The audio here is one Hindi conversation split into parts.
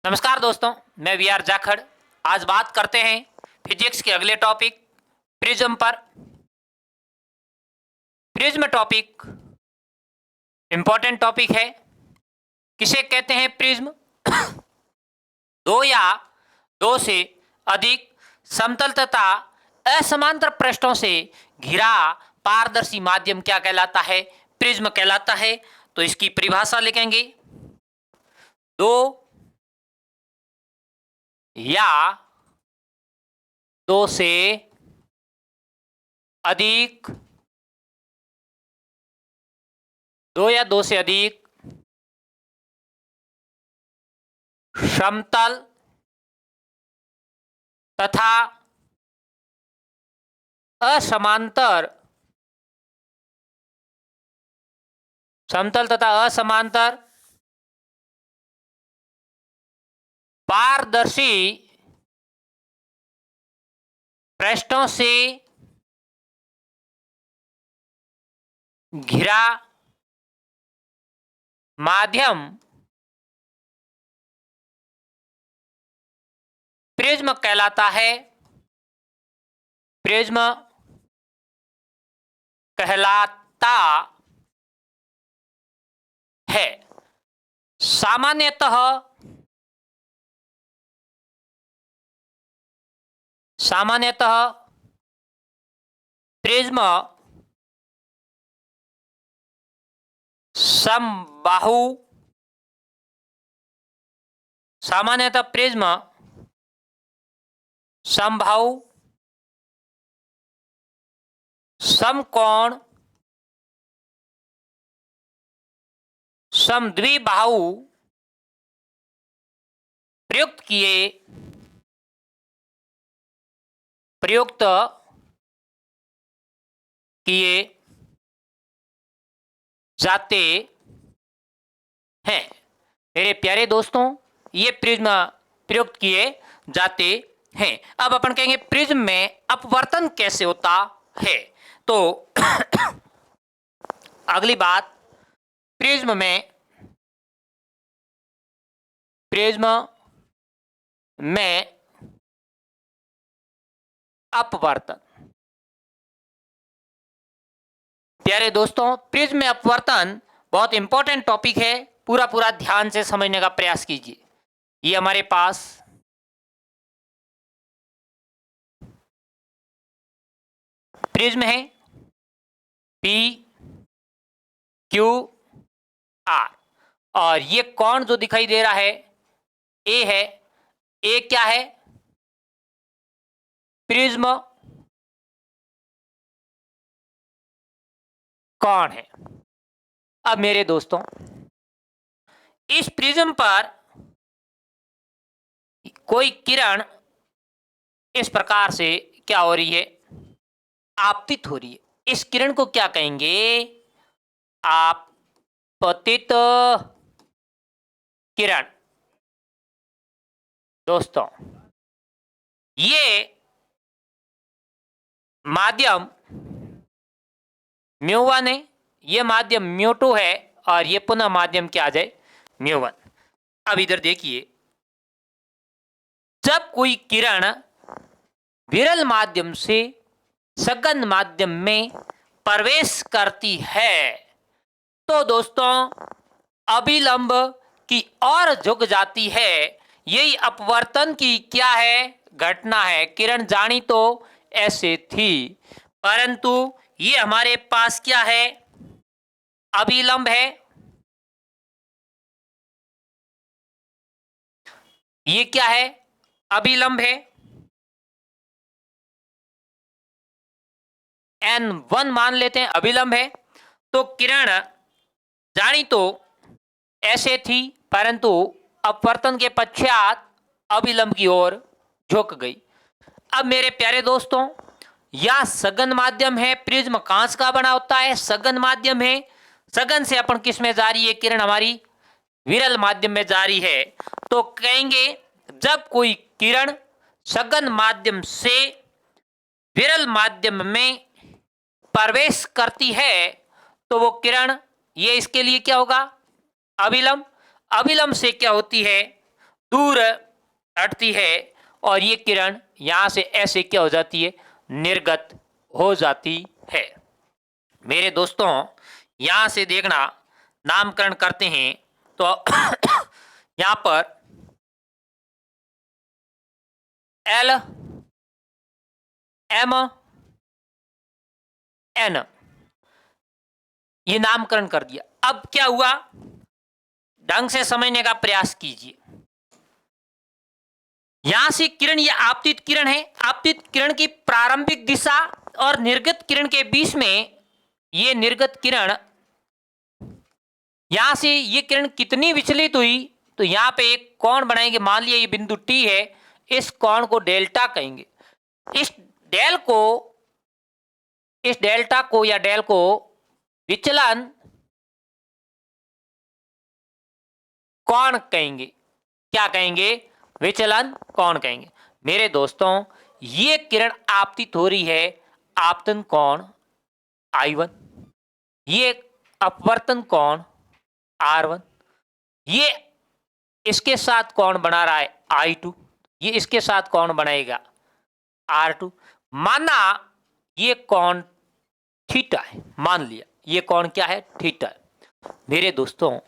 नमस्कार दोस्तों, मैं वी आर जाखड़। आज बात करते हैं फिजिक्स के अगले टॉपिक प्रिज्म पर। प्रिज्म टॉपिक इंपॉर्टेंट टॉपिक है। किसे कहते हैं प्रिज्म? दो या दो से अधिक समतल तथा असमांतर पृष्ठों से घिरा पारदर्शी माध्यम क्या कहलाता है? प्रिज्म कहलाता है। तो इसकी परिभाषा लिखेंगे, दो या दो से अधिक समतल तथा असमांतर पारदर्शी पृष्ठों से घिरा माध्यम प्रिज्म कहलाता है। प्रिज्म कहलाता है। सामान्यतः प्रिज्म समबाहु समकोण समद्विबाहु प्रयुक्त किए जाते हैं। मेरे प्यारे दोस्तों, ये प्रिज्म प्रयुक्त किए जाते हैं। अब अपन कहेंगे प्रिज्म में अपवर्तन कैसे होता है। तो अगली बात, प्रिज्म में अपवर्तन। प्यारे दोस्तों, प्रिज्म में अपवर्तन बहुत इंपॉर्टेंट टॉपिक है। पूरा ध्यान से समझने का प्रयास कीजिए। ये हमारे पास प्रिज्म है, पी क्यू आर, और ये कोण जो दिखाई दे रहा है ए है। ए क्या है? प्रिज्म कोण है। अब मेरे दोस्तों, इस प्रिज्म पर कोई किरण इस प्रकार से क्या हो रही है? आपतित हो रही है। इस किरण को क्या कहेंगे? आपतित किरण। दोस्तों, ये माध्यम म्यू1 है, ये माध्यम म्यू2 है, और ये पुनः माध्यम क्या आ जाए? म्यू1। अब इधर देखिए, जब कोई किरण विरल माध्यम से सघन माध्यम में प्रवेश करती है तो दोस्तों अभिलंब की ओर झुक जाती है। यही अपवर्तन की क्या है? घटना है। किरण जानी तो ऐसे थी, परंतु ये हमारे पास क्या है? अभिलंब है। ये क्या है? अभिलंब है। n1 मान लेते हैं, अभिलंब है। तो किरण जानी तो ऐसे थी, परंतु अपवर्तन के पश्चात अभिलंब की ओर झुक गई। अब मेरे प्यारे दोस्तों, यह सघन माध्यम है। प्रिज्म कांच का बना होता है, सघन माध्यम है। सघन से अपन किस में जा रही है? किरण हमारी विरल माध्यम में जा रही है। तो कहेंगे जब कोई किरण सघन माध्यम से विरल माध्यम में प्रवेश करती है तो वो किरण, ये इसके लिए क्या होगा? अभिलंब। अभिलंब से क्या होती है? दूर हटती है और ये किरण यहाँ से ऐसे क्या हो जाती है, निर्गत हो जाती है। मेरे दोस्तों, यहाँ से देखना, नामकरण करते हैं तो यहाँ पर एल एम एन ये नामकरण कर दिया। अब क्या हुआ, ढंग से समझने का प्रयास कीजिए। यहां से किरण, ये आपतित किरण है, आपतित किरण की प्रारंभिक दिशा और निर्गत किरण के बीच में ये निर्गत किरण, यहां से ये किरण कितनी विचलित हुई, तो यहां पे एक कोण बनाएंगे। मान लिया ये बिंदु टी है, इस कोण को डेल्टा कहेंगे। इस डेल को, इस डेल्टा को या डेल को विचलन कोण कहेंगे। क्या कहेंगे, विचलन कोण कहेंगे। मेरे दोस्तों, ये किरण आपतित हो रही है, आपतन कोण I1, ये अपवर्तन कोण R1, ये इसके साथ कोण बना रहा है I2, ये इसके साथ कोण बनाएगा R2। माना ये कोण थीटा है, मान लिया ये कोण क्या है, थीटा है। मेरे दोस्तों,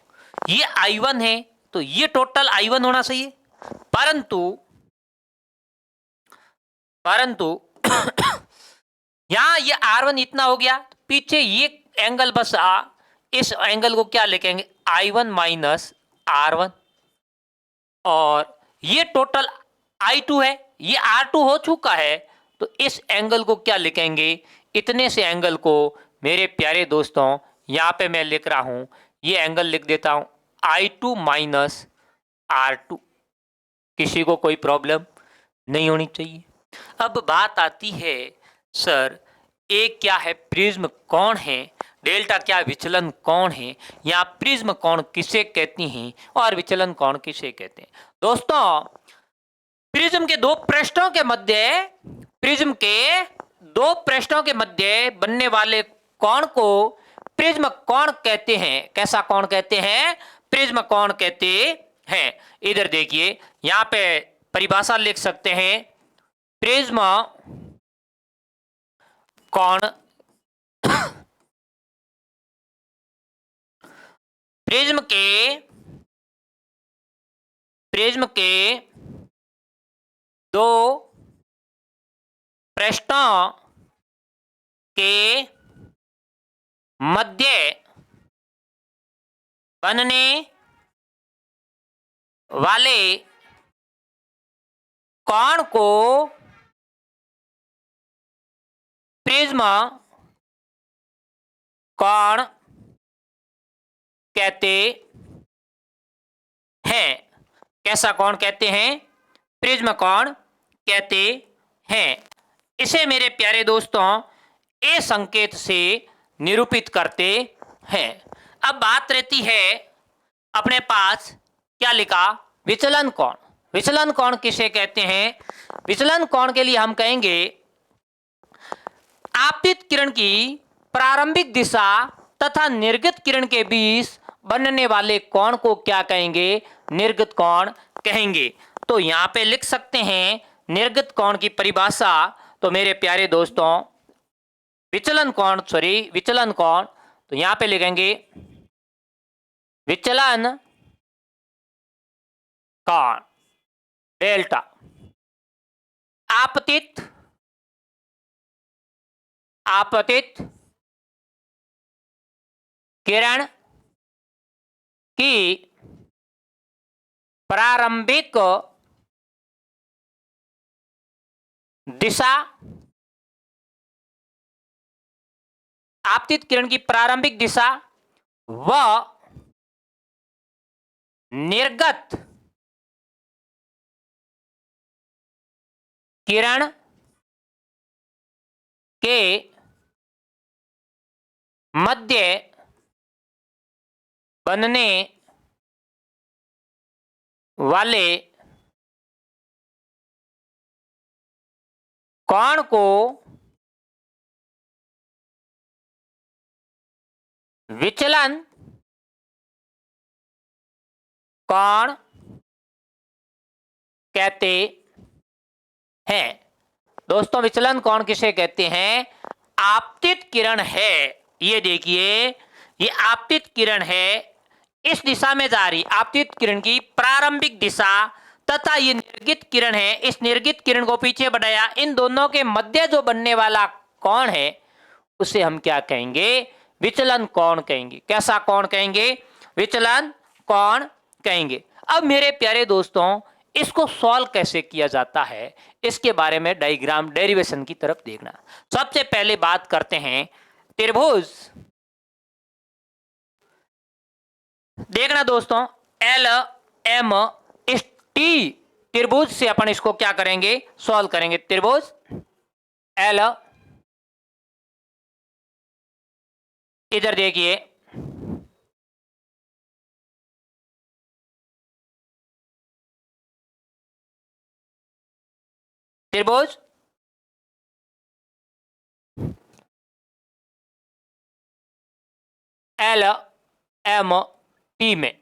ये I1 है तो ये टोटल I1 होना चाहिए, परंतु यहां ये R1 इतना हो गया, पीछे ये एंगल बस इस एंगल को क्या लिखेंगे, I1 माइनस R1, और ये टोटल I2 है, ये R2 हो चुका है, तो इस एंगल को क्या लिखेंगे, इतने से एंगल को मेरे प्यारे दोस्तों यहां पे मैं लिख रहा हूं, ये एंगल लिख देता हूं I2 माइनस R2। किसी को कोई प्रॉब्लम नहीं होनी चाहिए। अब बात आती है, सर ए क्या है, प्रिज्म कौन है, डेल्टा क्या विचलन कौन है, या प्रिज्म कोण किसे कहती हैं और विचलन कोण किसे कहते हैं। दोस्तों, प्रिज्म के दो पृष्ठों के मध्य, प्रिज्म के दो पृष्ठों के मध्य बनने वाले कोण को प्रिज्म कोण कहते हैं। कैसा कोण कहते हैं, प्रिज्म कोण कहते हैं। इधर देखिए, यहां पे परिभाषा लिख सकते हैं, प्रिज्म कोण, प्रिज्म के दो पृष्ठों के मध्य बनने वाले कोण को प्रिज्म कोण कहते हैं। कैसा कोण कहते हैं, प्रिज्म कोण कहते हैं। इसे मेरे प्यारे दोस्तों ए संकेत से निरूपित करते हैं। अब बात रहती है, अपने पास क्या लिखा, विचलन कोण। विचलन कोण किसे कहते हैं, विचलन कोण के लिए हम कहेंगे आपतित किरण की प्रारंभिक दिशा तथा निर्गत किरण के बीच बनने वाले कोण को क्या कहेंगे, निर्गत कोण कहेंगे। तो यहां पे लिख सकते हैं निर्गत कोण की परिभाषा। तो मेरे प्यारे दोस्तों, विचलन कोण, विचलन कोण, तो यहां पे लिखेंगे विचलन कोण डेल्टा आपतित किरण की प्रारंभिक दिशा, आपतित किरण की प्रारंभिक दिशा व निर्गत किरण के मध्य बनने वाले कोण को विचलन कोण कहते हैं। दोस्तों विचलन कोण किसे कहते हैं? आपतित किरण है, ये देखिए ये आपतित किरण है, इस दिशा में जा रही आपतित किरण की प्रारंभिक दिशा तथा ये निर्गित किरण है, इस निर्गित किरण को पीछे बढ़ाया, इन दोनों के मध्य जो बनने वाला कोण है उसे हम क्या कहेंगे? विचलन कोण कहेंगे। कैसा कोण कहेंगे? विचलन कोण कहेंगे। अब मेरे प्यारे दोस्तों इसको सॉल्व कैसे किया जाता है इसके बारे में डायग्राम डेरिवेशन की तरफ देखना। सबसे पहले बात करते हैं त्रिभुज। देखना दोस्तों एल एम इस टी त्रिभुज से अपन इसको क्या करेंगे? सॉल्व करेंगे। त्रिभुज एल, इधर देखिए त्रिभुज एल एम टी में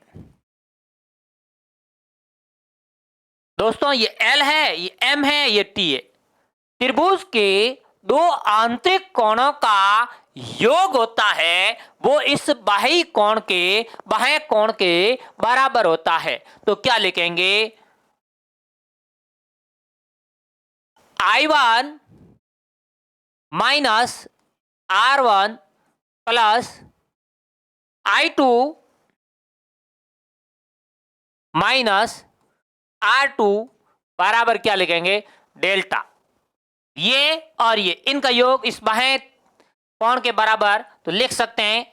दोस्तों ये एल है, ये एम है, ये टी है। त्रिभुज के दो आंतरिक कोणों का योग होता है, वो इस बाह्य कोण के बराबर होता है। तो क्या लिखेंगे? I1 minus R1 plus I2 minus R2 बराबर क्या लिखेंगे? डेल्टा। ये और ये इनका योग इस बाह्य कोण के बराबर, तो लिख सकते हैं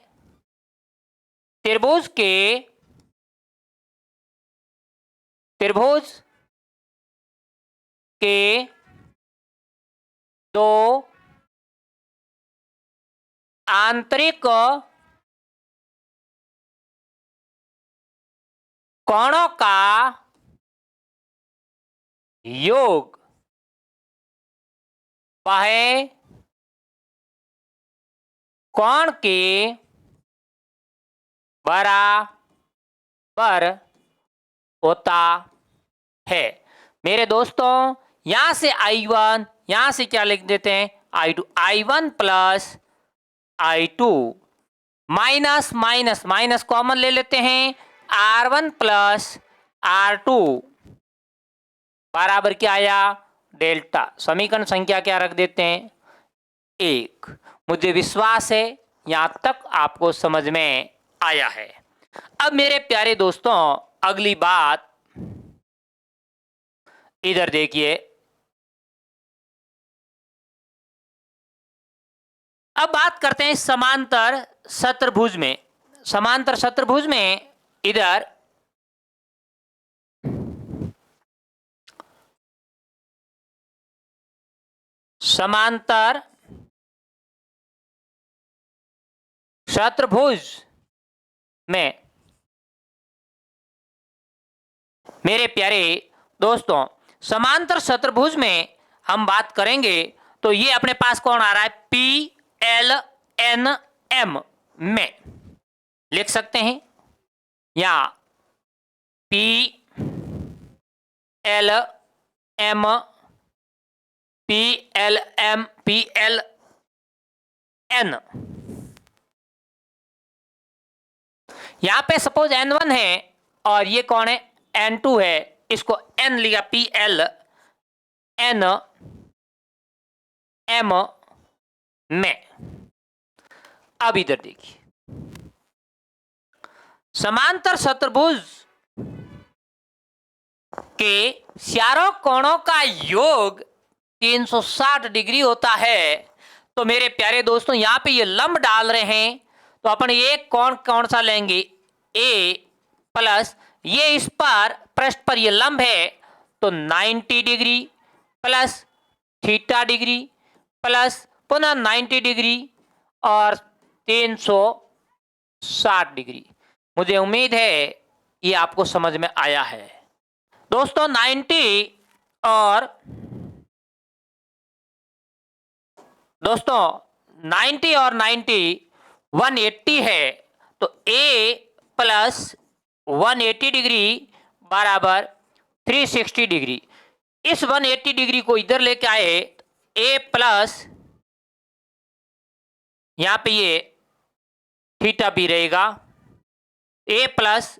त्रिभुज के दो आंतरिक कोणों का योग बाह्य कोण के बराबर होता है। मेरे दोस्तों यहां से I1, यहां से क्या लिख देते हैं? I2, I1 plus I2 minus minus minus common ले लेते हैं, R1 प्लस R2 बराबर क्या आया? डेल्टा। समीकरण संख्या क्या रख देते हैं? 1। मुझे विश्वास है यहां तक आपको समझ में आया है। अब मेरे प्यारे दोस्तों अगली बात इधर देखिए। अब बात करते हैं समांतर शतुर्भुज में। समांतर शतुर्भुज में इधर समांतर शतुर्भुज में मेरे प्यारे दोस्तों समांतर शतुर्भुज में हम बात करेंगे तो ये अपने पास कौन आ रहा है? पी एल एन एम में लिख सकते हैं, या P L M P L M P L N. यहां पे सपोज N1 है और ये कौन है? N2 है, इसको N लिया, पी एल एन एम में। अब इधर देखिए समांतर शतुर्भुज के चारों कोणों का योग 360 डिग्री होता है। तो मेरे प्यारे दोस्तों यहां पे ये लंब डाल रहे हैं, तो अपन एक कोण कौन सा लेंगे? ए प्लस ये इस पर पृष्ठ पर ये लंब है तो 90 degree plus theta degree plus पुनः 90 डिग्री और 360 डिग्री। मुझे उम्मीद है ये आपको समझ में आया है। दोस्तों 90 और 90 180 है, तो A प्लस 180 डिग्री बराबर 360 डिग्री। इस 180 डिग्री को इधर लेके आए, ए प्लस यहां पे ये थीटा भी रहेगा, ए प्लस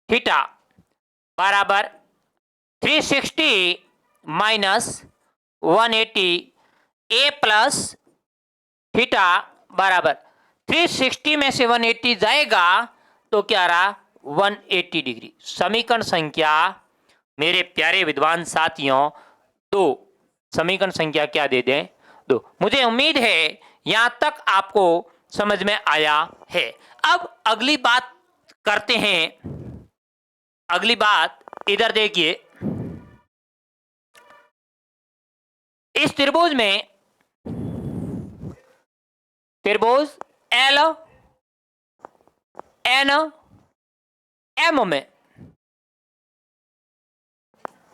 थीटा बराबर 360 माइनस 180, ए प्लस थीटा बराबर 360 में से 180 जाएगा तो क्या रहा 180 डिग्री। समीकरण संख्या मेरे प्यारे विद्वान साथियों 2, समीकरण संख्या क्या दे दें 2। मुझे उम्मीद है यहां तक आपको समझ में आया है। अब अगली बात करते हैं। अगली बात इधर देखिए, इस त्रिभुज में, त्रिभुज एल एन एम में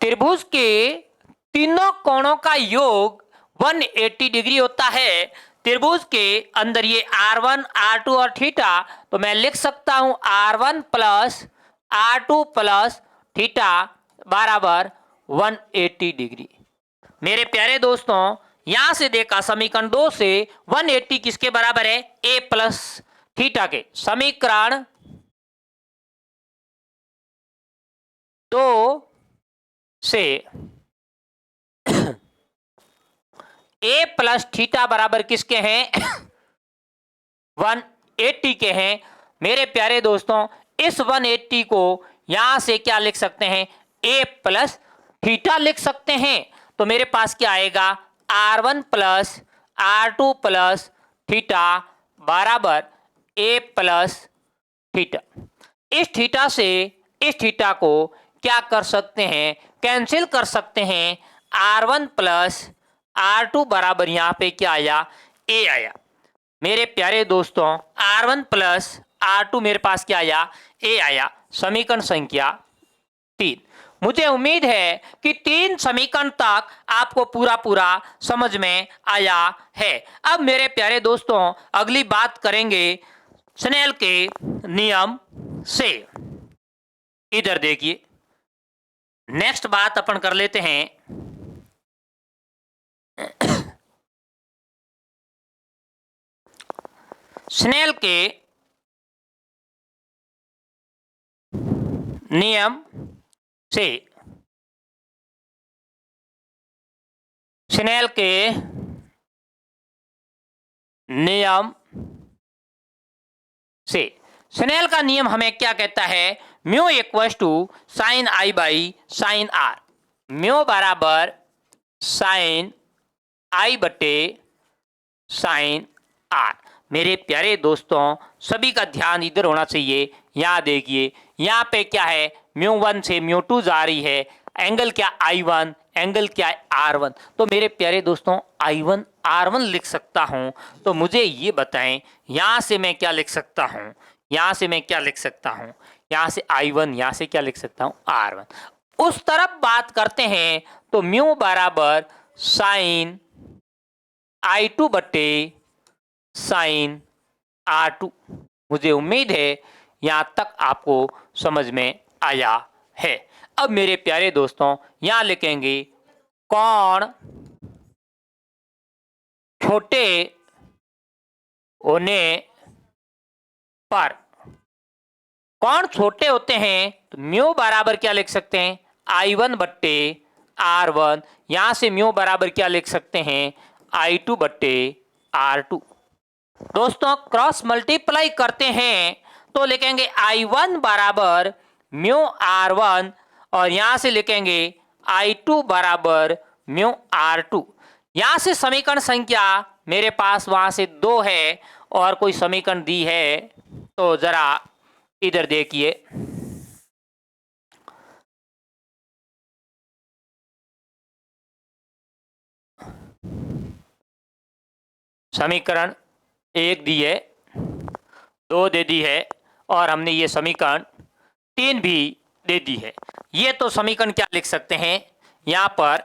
त्रिभुज के तीनों कोणों का योग 180 डिग्री होता है। त्रिभुज के अंदर ये R1, R2 और थीटा, तो मैं लिख सकता हूं R1 plus R2 plus theta बराबर 180 डिग्री। मेरे प्यारे दोस्तों, यहां से देखा समीकरण 2 से 180 किसके बराबर है, ए प्लस थीटा के। समीकरण 2 से ए प्लस थीटा बराबर किसके हैं 180 के हैं। मेरे प्यारे दोस्तों, इस 180 को यहां से क्या लिख सकते हैं, ए प्लस थीटा लिख सकते हैं। तो मेरे पास क्या आएगा R1 plus R2 plus theta बराबर ए प्लस थीटा। इस थीटा से इस थीटा को क्या कर सकते हैं, कैंसिल कर सकते हैं। R1 प्लस R2 बराबर यहां पे क्या आया, ए आया। मेरे प्यारे दोस्तों, R1 प्लस R2 मेरे पास क्या आया, ए आया। समीकरण संख्या 3। मुझे उम्मीद है कि 3 समीकरण तक आपको पूरा समझ में आया है। अब मेरे प्यारे दोस्तों, अगली बात करेंगे स्नेल के नियम से। इधर देखिए, नेक्स्ट बात अपन कर लेते हैं स्नेल के नियम से। स्नेल के नियम से, स्नेल का नियम हमें क्या कहता है, mu equal to sine i by sine r. Mu बराबर साइन आई बटे साइन आर। मेरे प्यारे दोस्तों, सभी का ध्यान इधर होना चाहिए। यहाँ देखिए, यहाँ पे क्या है, म्यू 1 से म्यू 2 जा रही है। एंगल क्या I1, एंगल क्या है R1। तो मेरे प्यारे दोस्तों, I1 R1 लिख सकता हूँ। तो मुझे ये बताएं, यहाँ से मैं क्या लिख सकता हूँ, यहाँ से मैं क्या लिख सकता हूँ, यहाँ से I1, यहाँ से क्या लिख सकता हूँ R1। उस तरफ बात करते हैं तो म्यू बराबर साइन I2 बटे साइन R2। मुझे उम्मीद है यहां तक आपको समझ में आया है। अब मेरे प्यारे दोस्तों, यहां लिखेंगे कोण छोटे होने पर, कोण छोटे होते हैं तो म्यू बराबर क्या लिख सकते हैं, I1 बट्टे R1। यहां से म्यू बराबर क्या लिख सकते हैं, I2 बट्टे R2। दोस्तों, क्रॉस मल्टीप्लाई करते हैं तो लिखेंगे I1 बराबर म्यू R1 और यहां से लिखेंगे I2 बराबर म्यू R2। यहां से समीकरण संख्या मेरे पास वहां से 2 है और कोई समीकरण दी है तो जरा इधर देखिए। समीकरण 1 दी है, 2 दे दी है और हमने ये समीकरण 3 भी दे दी है। ये तो समीकरण क्या लिख सकते हैं, यहां पर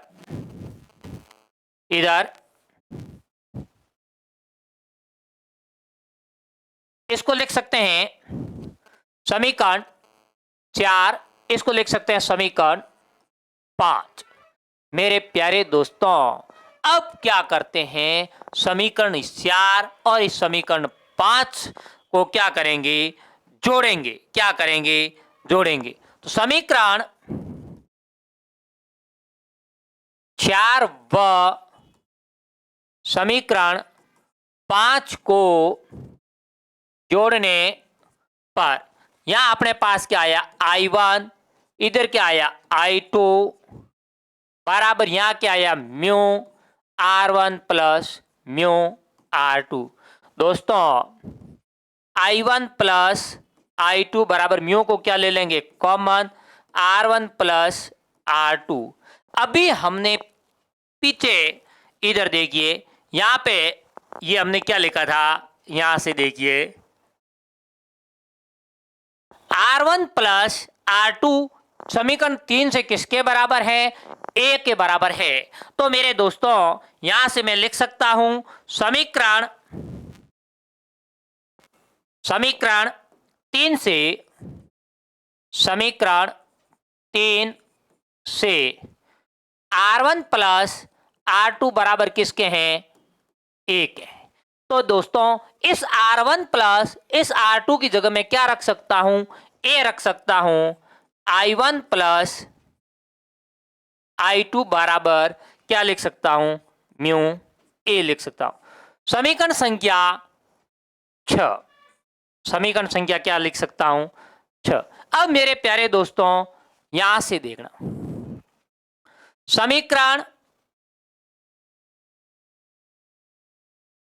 इधर इसको लिख सकते हैं समीकरण 4, इसको लिख सकते हैं समीकरण 5। मेरे प्यारे दोस्तों, अब क्या करते हैं, समीकरण 4 और इस समीकरण 5 को क्या करेंगे, जोड़ेंगे। क्या करेंगे, जोड़ेंगे। तो समीकरण 4 व समीकरण 5 को जोड़ने पर यहां अपने पास क्या आया, I1, इधर क्या आया I2 बराबर यहां क्या आया mu R1 plus mu R2। दोस्तों I1 प्लस I2 बराबर म्यू को क्या ले लेंगे कॉमन, R1 प्लस R2। अभी हमने पीछे इधर देखिए, यहां पे ये हमने क्या लिखा था, यहां से देखिए R1 प्लस R2 समीकरण 3 से किसके बराबर है, ए के बराबर है। तो मेरे दोस्तों यहां से मैं लिख सकता हूं समीकरण 3 से, समीकरण 3 से R1 प्लस R2 बराबर किसके हैं, ए के। तो दोस्तों इस R1 प्लस इस R2 की जगह मैं क्या रख सकता हूं, ए रख सकता हूं। I1 प्लस I2 बराबर क्या लिख सकता हूं, म्यू ए लिख सकता हूं। समीकरण संख्या 6, समीकरण संख्या क्या लिख सकता हूं, 6। अब मेरे प्यारे दोस्तों यहां से देखना,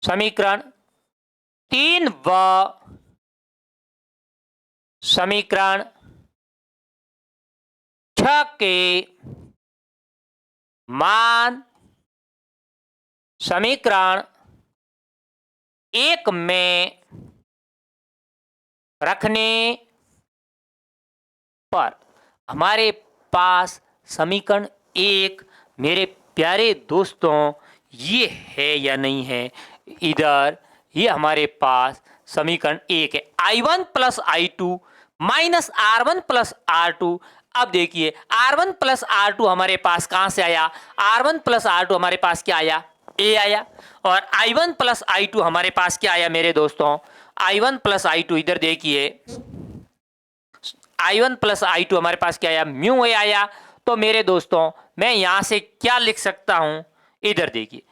समीकरण 3 व समीकरण 6 के मान समीकरण 1 में रखने पर हमारे पास समीकरण 1 मेरे प्यारे दोस्तों ये है या नहीं है, इधर ये हमारे पास समीकरण 1 है। I1 plus I2 minus R1 plus R2। अब देखिए R1 प्लस R2 हमारे पास कहां से आया, R1 प्लस R2 हमारे पास क्या आया, ए आया। और I1 प्लस I2 हमारे पास क्या आया मेरे दोस्तों, I1 प्लस I2 इधर देखिए I1 प्लस I2 हमारे पास क्या आया, म्यू ए आया। तो मेरे दोस्तों मैं यहां से क्या लिख सकता हूं, इधर देखिए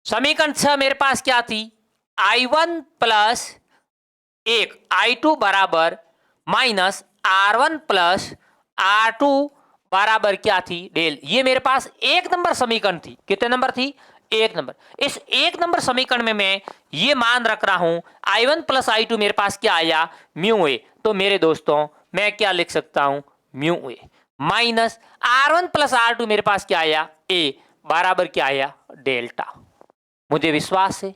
समीकरण 6 मेरे पास क्या थी, I1 प्लस 1 I2 बराबर माइनस R1 प्लस R2 बराबर क्या थी, डेल। ये मेरे पास 1 नंबर समीकरण थी। कितने नंबर थी, 1 नंबर। इस 1 नंबर समीकरण में मैं ये मान रख रहा हूं I1 प्लस I2 मेरे पास क्या आया, म्यू ए। तो मेरे दोस्तों मैं क्या लिख सकता हूं, mu A minus R1 plus R2 मेरे पास क्या आया, ए बराबर क्या आया, डेल्टा। मुझे विश्वास है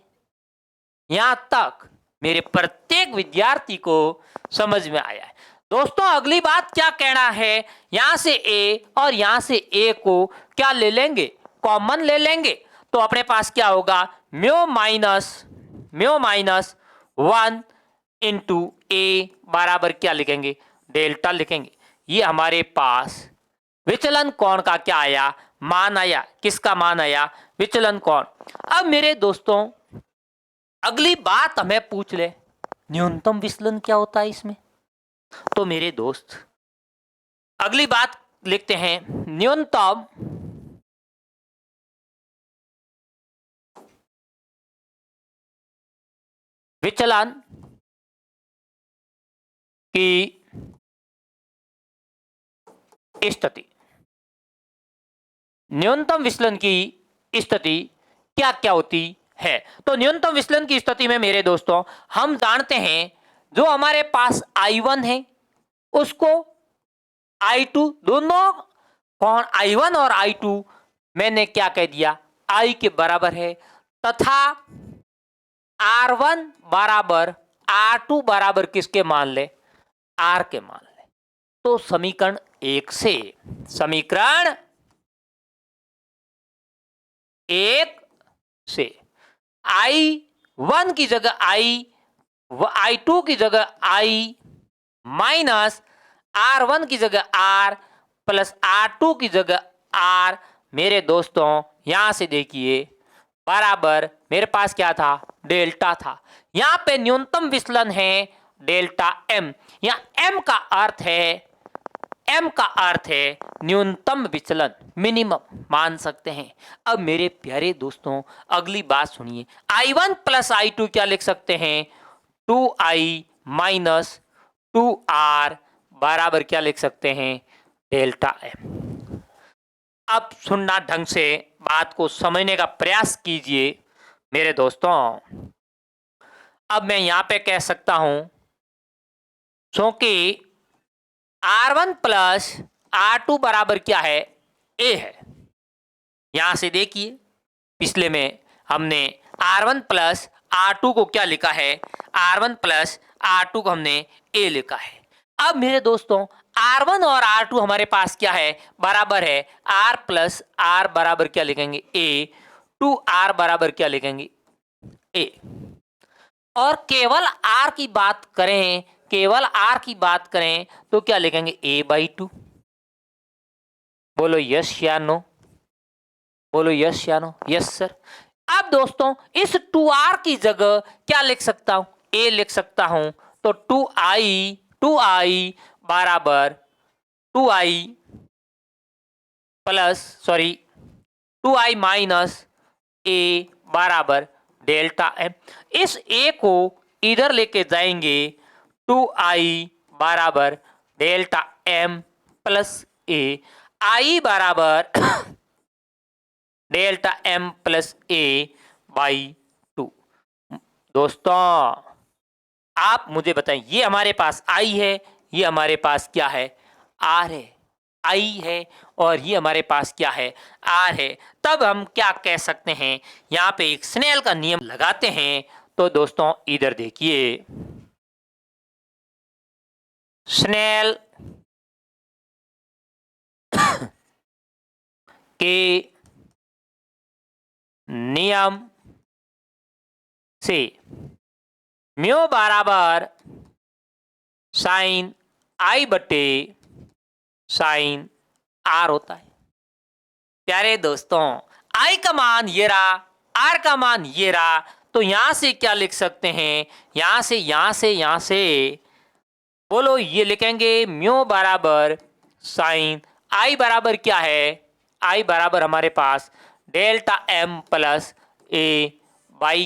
यहां तक मेरे प्रत्येक विद्यार्थी को समझ में आया है। दोस्तों अगली बात क्या कहना है, यहां से ए और यहां से ए को क्या ले लेंगे, कॉमन ले लेंगे। तो अपने पास क्या होगा, म्यू माइनस 1 इंटू ए बराबर क्या लिखेंगे, डेल्टा लिखेंगे। ये हमारे पास विचलन कोण का क्या आया, मान आया। किसका मान आया, विचलन कोण। अब मेरे दोस्तों अगली बात हमें पूछ ले, न्यूनतम विचलन क्या होता है इसमें। तो मेरे दोस्त अगली बात लिखते हैं, न्यूनतम विचलन की स्थिति। न्यूनतम विचलन की स्थिति क्या क्या होती है। तो न्यूनतम विचलन की स्थिति में मेरे दोस्तों हम जानते हैं जो हमारे पास I1 है उसको I2, दोनों कोण I1 और I2 मैंने क्या कह दिया, I के बराबर है, तथा R1 बराबर R2 बराबर किसके मान ले, R के मान ले। तो समीकरण 1 से, समीकरण 1 से I1 की जगह I2 की जगह I माइनस R1 की जगह R प्लस R2 की जगह आर मेरे दोस्तों यहाँ से देखिए बराबर मेरे पास क्या था, डेल्टा था। यहाँ पे न्यूनतम विचलन है डेल्टा एम। यहाँ एम का अर्थ है न्यूनतम विचलन, मिनिमम मान सकते हैं। अब मेरे प्यारे दोस्तों अगली बात सुनिए, I1 प्लस I2 क्या लिख सकते हैं, 2I माइनस 2R बराबर क्या लिख सकते हैं, डेल्टा एम। अब सुनना, ढंग से बात को समझने का प्रयास कीजिए मेरे दोस्तों। अब मैं यहां पे कह सकता हूं क्योंकि R1 प्लस R2 बराबर क्या है, A है। यहां से देखिए पिछले में हमने R1 प्लस R2 को क्या लिखा है, R1 प्लस R2 को हमने A लिखा है। अब मेरे दोस्तों R1 और R2 हमारे पास क्या है, बराबर है R प्लस R बराबर क्या लिखेंगे, A। 2R बराबर क्या लिखेंगे, A। और केवल R की बात करें, केवल R की बात करें तो क्या लिखेंगे, A/2। बोलो यस या नो, बोलो यस या नो, यस सर। अब दोस्तों इस 2R की जगह क्या लिख सकता हूं, A लिख सकता हूं। तो 2I बराबर 2I plus 2I minus A बराबर डेल्टा एम। इस A को इधर लेके जाएंगे, 2I बराबर delta m plus A, I बराबर डेल्टा एम प्लस A/2। दोस्तों आप मुझे बताएं, ये हमारे पास I है, ये हमारे पास क्या है, R है। I है और ये हमारे पास क्या है, R है। तब हम क्या कह सकते हैं, यहाँ पे एक स्नेल का नियम लगाते हैं। तो दोस्तों इधर देखिए, स्नेल के नियम से म्यू बराबर साइन I बटे साइन R होता है। प्यारे दोस्तों I का मान ये रहा, R का मान ये रहा। तो यहां से क्या लिख सकते हैं, यहां से बोलो, ये लिखेंगे म्यू बराबर साइन I बराबर क्या है, I बराबर हमारे पास डेल्टा एम प्लस A/,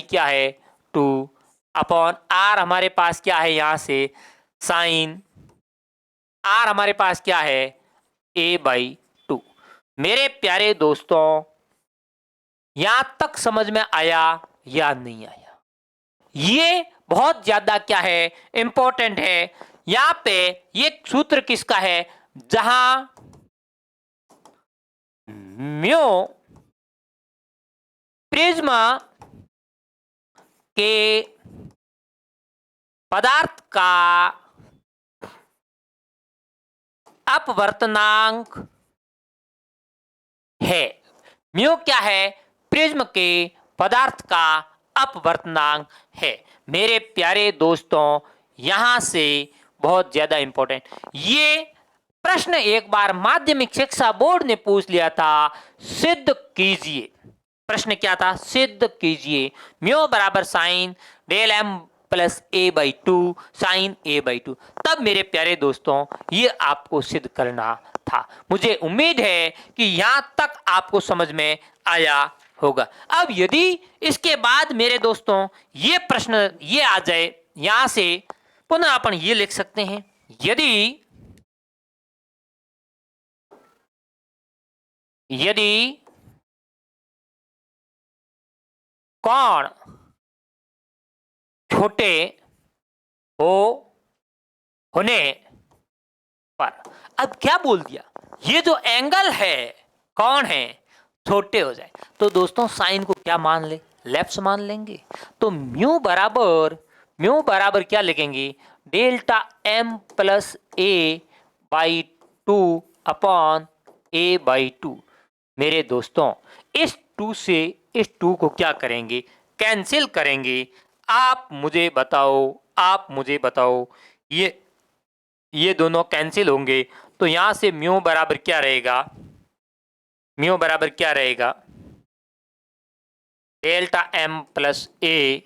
क्या है 2 अपॉन R हमारे पास क्या है, यहां से साइन R हमारे पास क्या है, A/2। मेरे प्यारे दोस्तों यहां तक समझ में आया या नहीं आया, ये बहुत ज्यादा क्या है, इंपॉर्टेंट है। यहां पे ये सूत्र किसका है, जहां म्यू प्रिज्म के पदार्थ का अपवर्तनांक है। म्यू क्या है, प्रिज्म के पदार्थ का अपवर्तनांक है। मेरे प्यारे दोस्तों यहां से बहुत ज्यादा इंपॉर्टेंट, ये प्रश्न एक बार माध्यमिक शिक्षा बोर्ड ने पूछ लिया था, सिद्ध कीजिए। प्रश्न क्या था, सिद्ध कीजिए म्यू बराबर sine del m plus A/2 sine A/2। तब मेरे प्यारे दोस्तों ये आपको सिद्ध करना था। मुझे उम्मीद है कि यहां तक आपको समझ में आया होगा। अब यदि इसके बाद मेरे दोस्तों ये प्रश्न ये आ जाए, यहां से पुनः अपन ये लिख सकते हैं, यदि कोण छोटे होने पर, अब क्या बोल दिया, ये जो एंगल है कौन है, छोटे हो जाए, तो दोस्तों साइन को क्या मान ले, लेफ्ट मान लेंगे। तो म्यू बराबर क्या लिखेंगे, delta m plus A/2 upon A/2। मेरे दोस्तों इस 2 से इस 2 को क्या करेंगे, कैंसिल करेंगे। आप मुझे बताओ ये दोनों कैंसिल होंगे। तो यहां से म्यू बराबर क्या रहेगा, म्यू बराबर क्या रहेगा, डेल्टा एम प्लस ए,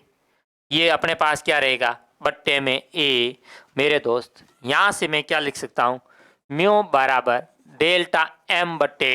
ये अपने पास क्या रहेगा बट्टे में ए। मेरे दोस्त यहाँ से मैं क्या लिख सकता हूँ, म्यू बराबर डेल्टा एम बट्टे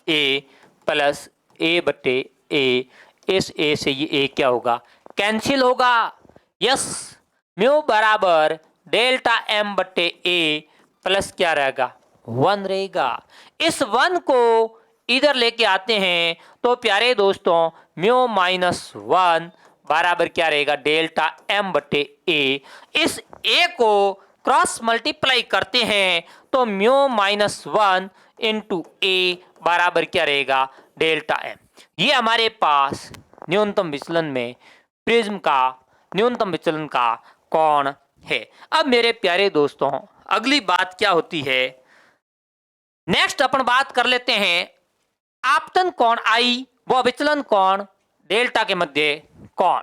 ए प्लस ए बट्टे ए। इस ए से ये ए क्या होगा, कैंसिल होगा। यस, म्यू बराबर डेल्टा एम बट्टे ए प्लस क्या रहेगा, 1 रहेगा। इस 1 को इधर लेके आते हैं तो प्यारे दोस्तों म्यू माइनस 1 बराबर क्या रहेगा, डेल्टा एम बट्टे ए। इस ए को क्रॉस मल्टीप्लाई करते हैं तो म्यू माइनस 1 इंटू ए बराबर क्या रहेगा, डेल्टा एम। ये हमारे पास न्यूनतम विचलन में प्रिज्म का न्यूनतम विचलन का कोण है। अब मेरे प्यारे दोस्तों अगली बात क्या होती है, नेक्स्ट अपन बात कर लेते हैं आपतन कोण आई व विचलन कोण डेल्टा के मध्य कोण।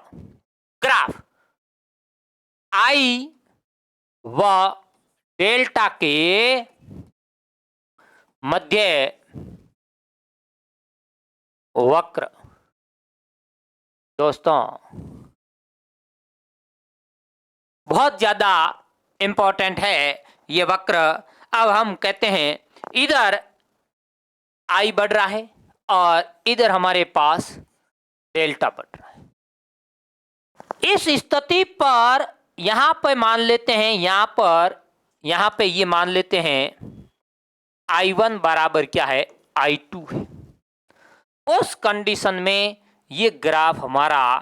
ग्राफ आई व डेल्टा के मध्य वक्र। दोस्तों बहुत ज्यादा इंपॉर्टेंट है ये वक्र। अब हम कहते हैं इधर आई बढ़ रहा है और इधर हमारे पास डेल्टा बढ़ रहा है। इस स्थिति पर यहां पर मान लेते हैं, यहां पे ये मान लेते हैं I1 बराबर क्या है, I2 है। उस कंडीशन में ये ग्राफ हमारा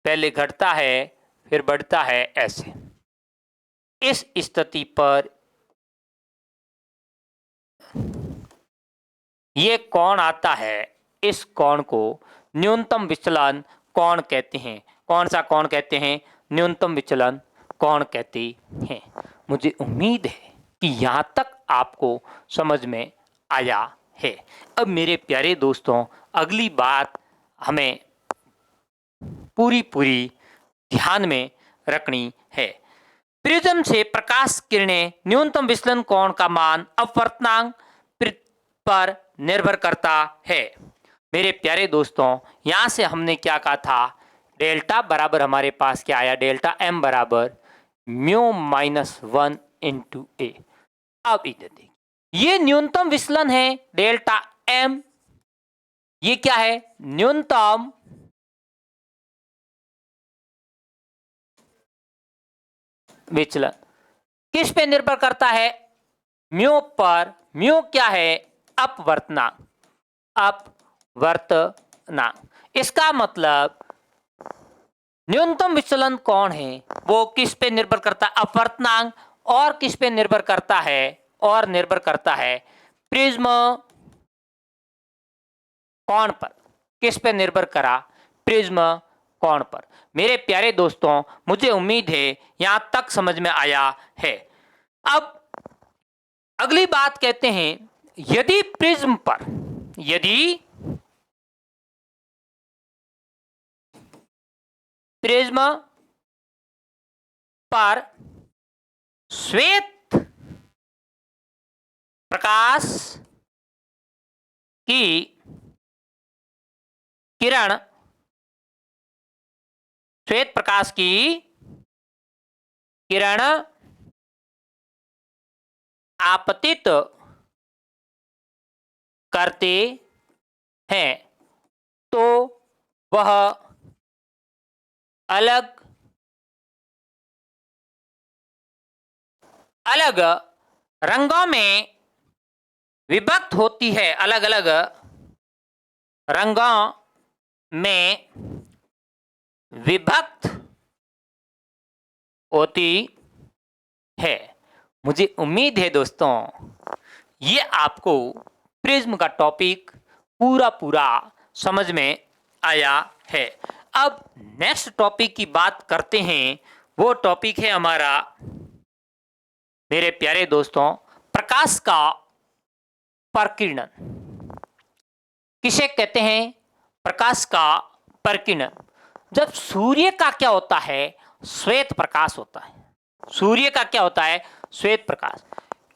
पहले घटता है फिर बढ़ता है ऐसे। इस स्थिति पर ये कोण आता है, इस कोण को न्यूनतम विचलन कोण कहते हैं। कौन सा कोण कहते हैं, न्यूनतम विचलन कोण कहते हैं। मुझे उम्मीद है कि यहाँ तक आपको समझ में आया है। अब मेरे प्यारे दोस्तों अगली बात हमें पूरी ध्यान में रखनी है। प्रिज्म से प्रकाश किरणें न्यूनतम विचलन कोण का मान अपवर्तनांक पर निर्भर करता है। मेरे प्यारे दोस्तों यहाँ से हमने क्या कहा था, डेल्टा बराबर हमारे पास क्या आया, डेल्टा एम बराबर म्यू माइनस 1 इंटू ए। अब इधर देखिए ये न्यूनतम विचलन है डेल्टा एम, ये क्या है न्यूनतम विचलन। किस पे निर्भर करता है, म्यू पर। म्यू क्या है, अपवर्तनांक। इसका मतलब न्यूनतम विचलन कौन है वो किस पे निर्भर करता है, अपवर्तनांक। और किस पे निर्भर करता है, और निर्भर करता है प्रिज्म कोण पर। किस पे निर्भर करा, प्रिज्म कोण पर। मेरे प्यारे दोस्तों मुझे उम्मीद है यहां तक समझ में आया है। अब अगली बात कहते हैं, यदि प्रिज्म पर श्वेत प्रकाश की किरण आपतित करते हैं तो वह अलग अलग रंगों में विभक्त होती है, अलग अलग रंगों में विभक्त होती है। मुझे उम्मीद है दोस्तों ये आपको प्रिज्म का टॉपिक पूरा समझ में आया है। अब नेक्स्ट टॉपिक की बात करते हैं, वो टॉपिक है हमारा मेरे प्यारे दोस्तों प्रकाश का प्रकीर्णन। किसे कहते हैं, प्रकाश का प्रकीर्णन। जब सूर्य का क्या होता है, श्वेत प्रकाश होता है। सूर्य का क्या होता है, श्वेत प्रकाश।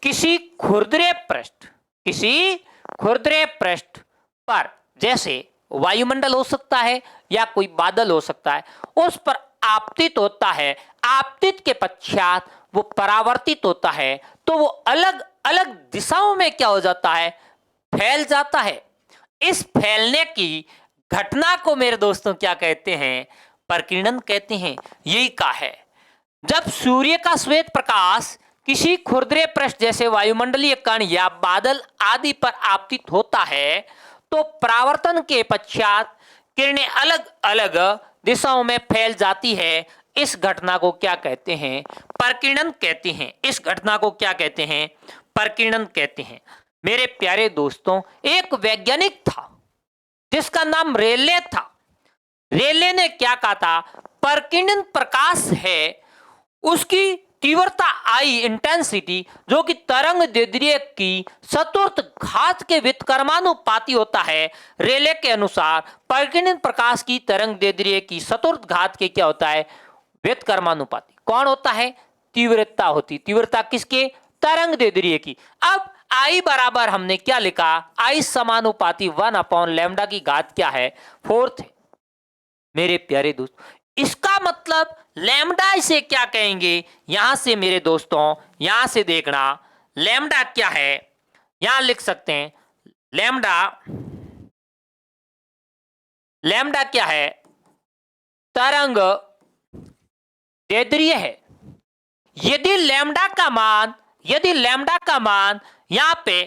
किसी खुरदरे पृष्ठ पर, जैसे वायुमंडल हो सकता है या कोई बादल हो सकता है, उस पर आपतित होता है, आपतित के पश्चात वो परावर्तित होता है, तो वो अलग अलग दिशाओं में क्या हो जाता है, फैल जाता है। इस फैलने की घटना को मेरे दोस्तों क्या कहते हैं, प्रकीर्णन कहते हैं। यही का है, जब सूर्य का श्वेत प्रकाश किसी खुरदरे पृष्ठ जैसे वायुमंडलीय कण या बादल आदि पर आपतित होता है, तो परावर्तन के पश्चात किरणें अलग अलग दिशाओं में फैल जाती है। इस घटना को क्या कहते हैं, प्रकीर्णन कहते हैं। इस घटना को क्या कहते हैं, प्रकीर्णन कहते हैं। मेरे प्यारे दोस्तों, एक वैज्ञानिक था जिसका नाम रेले था। रेले ने क्या कहा था, प्रकीर्णन प्रकाश है, उसकी तीव्रता आई, इंटेंसिटी, जो कि तरंग दैर्ध्य की चतुर्थ घात के व्युत्क्रमानुपाती होता है। रेले के अनुसार प्रकीर्णन प्रकाश की तरंग दैर्ध्य की चतुर्थ घात के क्या होता है, व्युत्क्रमानुपाती। कौन होता है, तीव्रता होती। तीव्रता किसके, तरंग दैर्ध्य की। अब आई बराबर हमने क्या लिखा, आई समानुपाती 1/λ की घात क्या है, 4 है। मेरे प्यारे दोस्त, इसका मतलब लैम्डा इसे क्या कहेंगे, यहां से मेरे दोस्तों, यहां से देखना, लैम्डा क्या है, यहां लिख सकते हैं लैम्डा। लैम्डा क्या है, तरंग दैर्ध्य है। यदि लैम्डा का मान यहां पे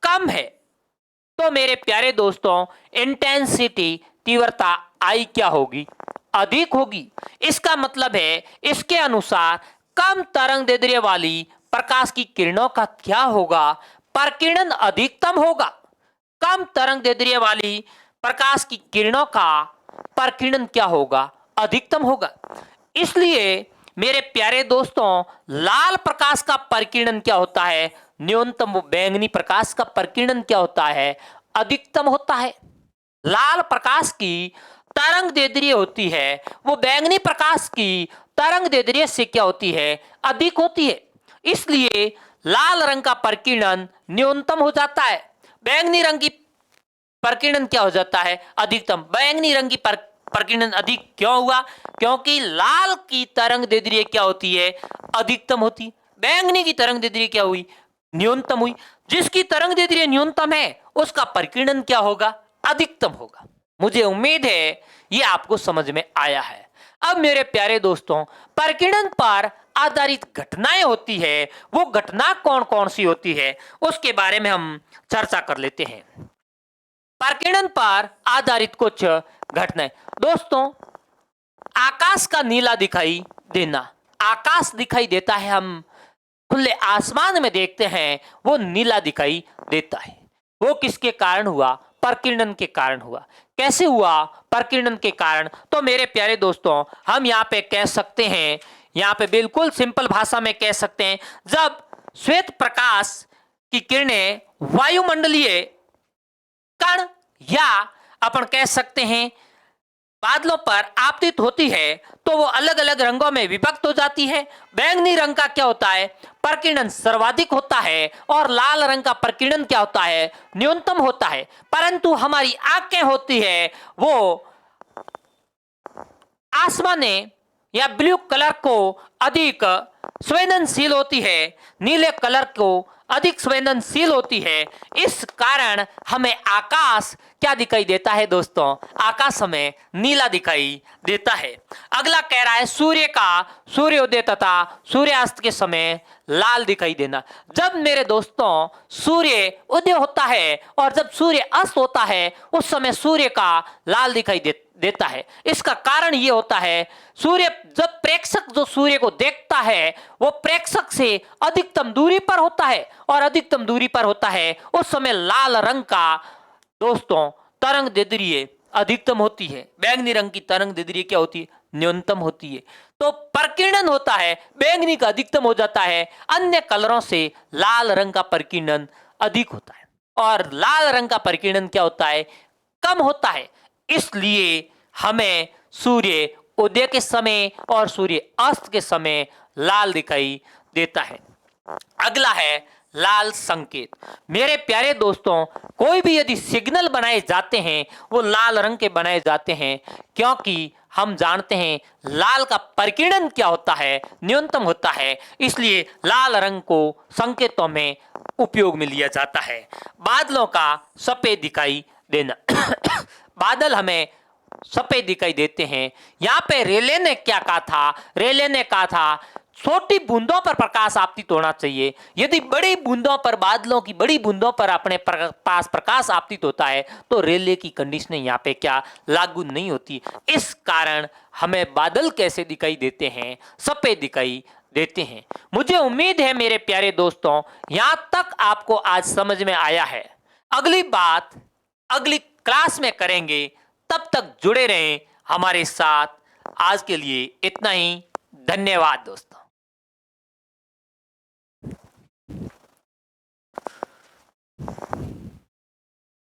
कम है, तो मेरे प्यारे दोस्तों इंटेंसिटी, तीव्रता आई क्या होगी, अधिक होगी। इसका मतलब है, इसके अनुसार कम तरंग दैर्ध्य वाली प्रकाश की किरणों का क्या होगा, प्रकीर्णन अधिकतम होगा। कम तरंग दैर्ध्य वाली प्रकाश की किरणों का प्रकीर्णन क्या होगा, अधिकतम होगा। इसलिए मेरे प्यारे दोस्तों, लाल प्रकाश का प्रकीर्णन क्या होता है, न्यूनतम। वो बैंगनी प्रकाश का प्रकीर्णन क्या होता है, अधिकतम होता है। लाल प्रकाश की तरंग दैर्ध्य होती है, वो बैंगनी प्रकाश की तरंग दैर्ध्य से क्या होती है, अधिक होती है। इसलिए लाल रंग का प्रकीर्णन न्यूनतम हो जाता है, बैंगनी रंग की प्रकीर्णन क्या हो जाता है, अधिकतम। बैंगनी रंग की प्रकीर्णन अधिक क्यों हुआ, क्योंकि लाल की तरंग दैर्ध्य क्या होती है, अधिकतम होती। बैंगनी की तरंग दैर्ध्य क्या हुई, न्यूनतम हुई। जिसकी तरंग दैर्ध्य न्यूनतम है, उसका प्रकीर्णन क्या होगा, अधिकतम होगा। मुझे उम्मीद है ये आपको समझ में आया है। अब मेरे प्यारे दोस्तों, प्रकीर्णन पर आधारित घटनाएं होती है, वो घटना कौन कौन सी होती है, उसके बारे में हम चर्चा कर लेते हैं। प्रकीर्णन पर आधारित कुछ घटनाएं। दोस्तों, आकाश का नीला दिखाई देना। आकाश दिखाई देता है, हम खुले आसमान में देखते हैं, वो नीला दिखाई देता है। वो किसके कारण हुआ, प्रकीर्णन के कारण हुआ। कैसे हुआ, प्रकीर्णन के कारण। तो मेरे प्यारे दोस्तों, हम यहाँ पे कह सकते हैं, यहाँ पे बिल्कुल सिंपल भाषा में कह सकते हैं, जब श्वेत प्रकाश की किरणें वायुमंडलीय कण या अपन कह सकते हैं बादलों पर आपतित होती है, तो वो अलग अलग रंगों में विभक्त हो जाती है। बैंगनी रंग का क्या होता है, प्रकीर्णन सर्वाधिक होता है, और लाल रंग का प्रकीर्णन क्या होता है, न्यूनतम होता है। परंतु हमारी आंखें होती है, वो आसमानी या ब्लू कलर को अधिक संवेदनशील होती है, नीले कलर को अधिक संवेदनशील होती है। इस कारण हमें आकाश क्या दिखाई देता है दोस्तों, आकाश हमें नीला दिखाई देता है। अगला कह रहा है सूर्योदय तथा सूर्यास्त के समय लाल दिखाई देना। जब मेरे दोस्तों सूर्य उदय होता है और जब सूर्य अस्त होता है, उस समय सूर्य का लाल दिखाई देता है। इसका कारण ये होता है, जब प्रेक्षक जो सूर्य को देखता है, वो प्रेक्षक से अधिकतम दूरी पर होता है, और अधिकतम दूरी पर होता है उस समय लाल रंग का दोस्तों तरंग दैर्ध्य अधिकतम होती है। बैंगनी रंग की तरंग दैर्ध्य क्या होती है, न्यूनतम होती है। तो प्रकीर्णन होता है, बैंगनी का अधिकतम हो जाता है, अन्य कलरों से लाल रंग का प्रकीर्णन अधिक होता है, और लाल रंग का प्रकीर्णन क्या होता है, कम होता है। इसलिए हमें सूर्य उदय के समय और सूर्य अस्त के समय लाल दिखाई देता है। अगला है लाल संकेत। मेरे प्यारे दोस्तों, कोई भी यदि सिग्नल बनाए जाते हैं वो लाल रंग के बनाए जाते हैं, क्योंकि हम जानते हैं लाल का परिकिरण क्या होता है, न्यूनतम होता है, इसलिए लाल रंग को संकेतों में उपयोग में लिया जाता है। बादलों का सफेद दिखाई देना बादल हमें सफेद दिखाई देते हैं। यहाँ पे रेले ने क्या कहा था? रेले ने कहा था छोटी बूंदों पर प्रकाश आपतित होना चाहिए। यदि बड़ी बूंदों पर, बादलों की बड़ी बूंदों पर अपने पास प्रकाश आपतित होता है तो रेले की कंडीशन यहाँ पे क्या लागू नहीं होती। इस कारण हमें बादल कैसे दिखाई देते हैं? सफेद दिखाई देते हैं। मुझे उम्मीद है मेरे प्यारे दोस्तों, यहाँ तक आपको आज समझ में आया है। अगली बात अगली क्लास में करेंगे, तब तक जुड़े रहें हमारे साथ। आज के लिए इतना ही। धन्यवाद दोस्तों।